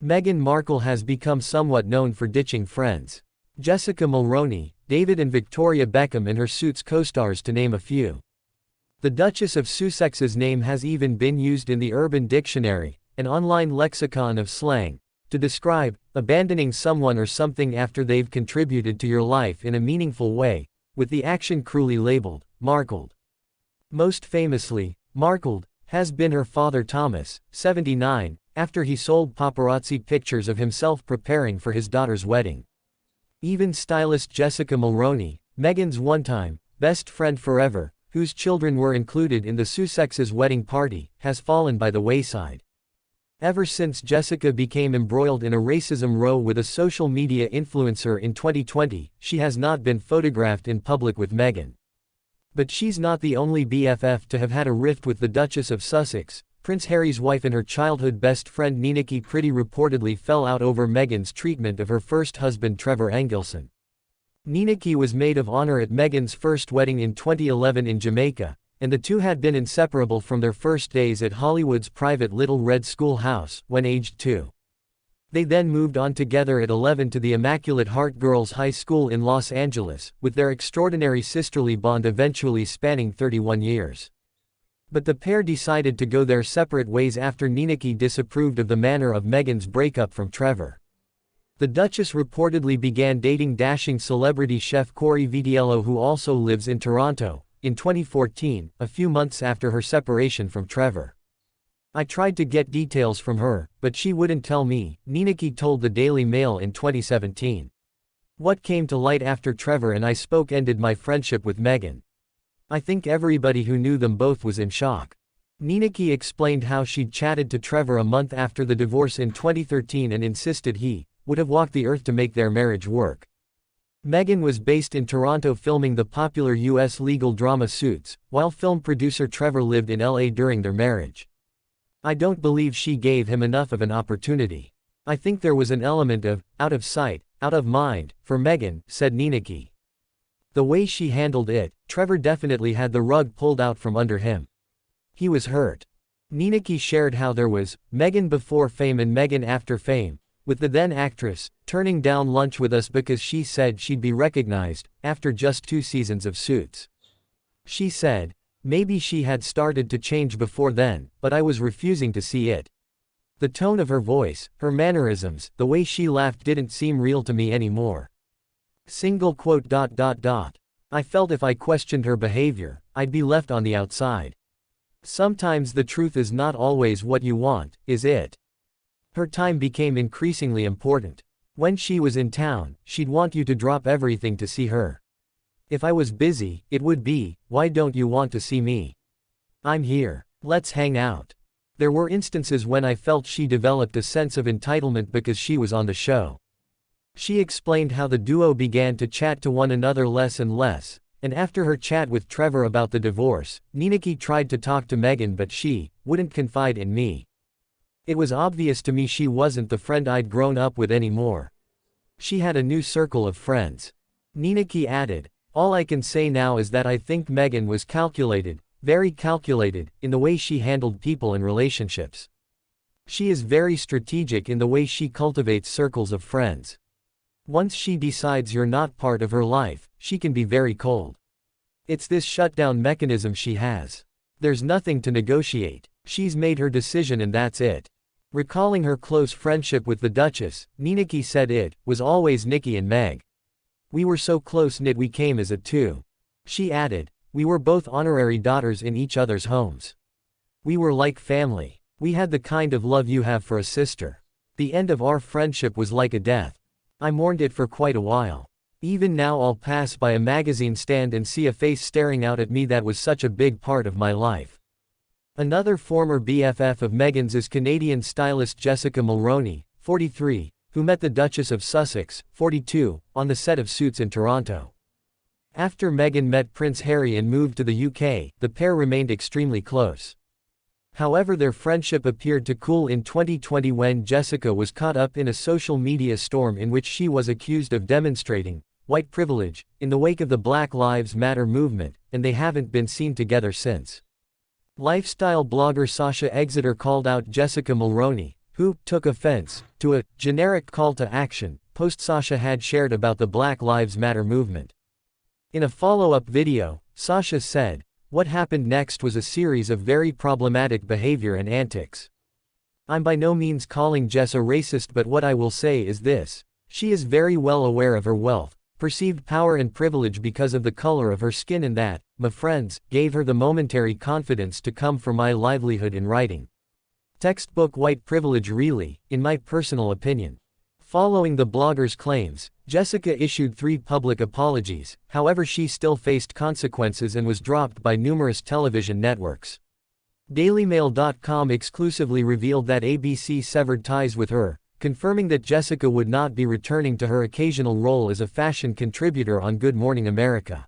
Meghan Markle has become somewhat known for ditching friends. Jessica Mulroney, David and Victoria Beckham and her Suits co-stars to name a few. The Duchess of Sussex's name has even been used in the Urban Dictionary, an online lexicon of slang, to describe abandoning someone or something after they've contributed to your life in a meaningful way, with the action cruelly labeled markled. Most famously, markled has been her father Thomas, 79, after he sold paparazzi pictures of himself preparing for his daughter's wedding. Even stylist Jessica Mulroney, Meghan's one-time best friend forever, whose children were included in the Sussex's wedding party, has fallen by the wayside. Ever since Jessica became embroiled in a racism row with a social media influencer in 2020, she has not been photographed in public with Meghan. But she's not the only BFF to have had a rift with the Duchess of Sussex. Prince Harry's wife and her childhood best friend Niniki Pretty reportedly fell out over Meghan's treatment of her first husband Trevor Engelson. Niniki was maid of honor at Meghan's first wedding in 2011 in Jamaica, and the two had been inseparable from their first days at Hollywood's private Little Red Schoolhouse, when aged 2. They then moved on together at 11 to the Immaculate Heart Girls High School in Los Angeles, with their extraordinary sisterly bond eventually spanning 31 years. But the pair decided to go their separate ways after Niniki disapproved of the manner of Meghan's breakup from Trevor. The Duchess reportedly began dating dashing celebrity chef Corey Vitiello, who also lives in Toronto, in 2014, a few months after her separation from Trevor. "I tried to get details from her, but she wouldn't tell me," Niniki told the Daily Mail in 2017. "What came to light after Trevor and I spoke ended my friendship with Meghan. I think everybody who knew them both was in shock." Niniki explained how she'd chatted to Trevor a month after the divorce in 2013 and insisted he would have walked the earth to make their marriage work. Meghan was based in Toronto filming the popular U.S. legal drama Suits, while film producer Trevor lived in L.A. during their marriage. "I don't believe she gave him enough of an opportunity. I think there was an element of out of sight, out of mind for Meghan," said Niniki. "The way she handled it, Trevor definitely had the rug pulled out from under him. He was hurt." Niniki shared how there was Meghan before fame and Meghan after fame, with the then actress turning down lunch with us because she said she'd be recognized after just 2 seasons of Suits. She said, "Maybe she had started to change before then, but I was refusing to see it. The tone of her voice, her mannerisms, the way she laughed didn't seem real to me anymore. I felt if I questioned her behavior, I'd be left on the outside. Sometimes the truth is not always what you want, is it?" Her time became increasingly important. When she was in town, she'd want you to drop everything to see her. If I was busy, it would be, "Why don't you want to see me? I'm here. Let's hang out." There were instances when I felt she developed a sense of entitlement because she was on the show. She explained how the duo began to chat to one another less and less, and after her chat with Trevor about the divorce, Niniki tried to talk to Meghan but she wouldn't confide in me. "It was obvious to me she wasn't the friend I'd grown up with anymore. She had a new circle of friends." Niniki added, "All I can say now is that I think Meghan was calculated, very calculated, in the way she handled people and relationships. She is very strategic in the way she cultivates circles of friends. Once she decides you're not part of her life, she can be very cold. It's this shutdown mechanism she has. There's nothing to negotiate. She's made her decision and that's it." Recalling her close friendship with the Duchess, Niniki said it was always Nikki and Meg. "We were so close-knit we came as a two." She added, "We were both honorary daughters in each other's homes. We were like family. We had the kind of love you have for a sister. The end of our friendship was like a death. I mourned it for quite a while. Even now I'll pass by a magazine stand and see a face staring out at me that was such a big part of my life." Another former BFF of Meghan's is Canadian stylist Jessica Mulroney, 43, who met the Duchess of Sussex, 42, on the set of Suits in Toronto. After Meghan met Prince Harry and moved to the UK, the pair remained extremely close. However, their friendship appeared to cool in 2020 when Jessica was caught up in a social media storm in which she was accused of demonstrating white privilege in the wake of the Black Lives Matter movement, and they haven't been seen together since. Lifestyle blogger Sasha Exeter called out Jessica Mulroney, who took offense to a generic call to action post Sasha had shared about the Black Lives Matter movement. In a follow-up video, Sasha said, "What happened next was a series of very problematic behavior and antics. I'm by no means calling Jess a racist, but what I will say is this. She is very well aware of her wealth, perceived power and privilege because of the color of her skin, and that, my friends, gave her the momentary confidence to come for my livelihood in writing. Textbook white privilege really, in my personal opinion." Following the blogger's claims, Jessica issued 3 public apologies, however she still faced consequences and was dropped by numerous television networks. DailyMail.com exclusively revealed that ABC severed ties with her, confirming that Jessica would not be returning to her occasional role as a fashion contributor on Good Morning America.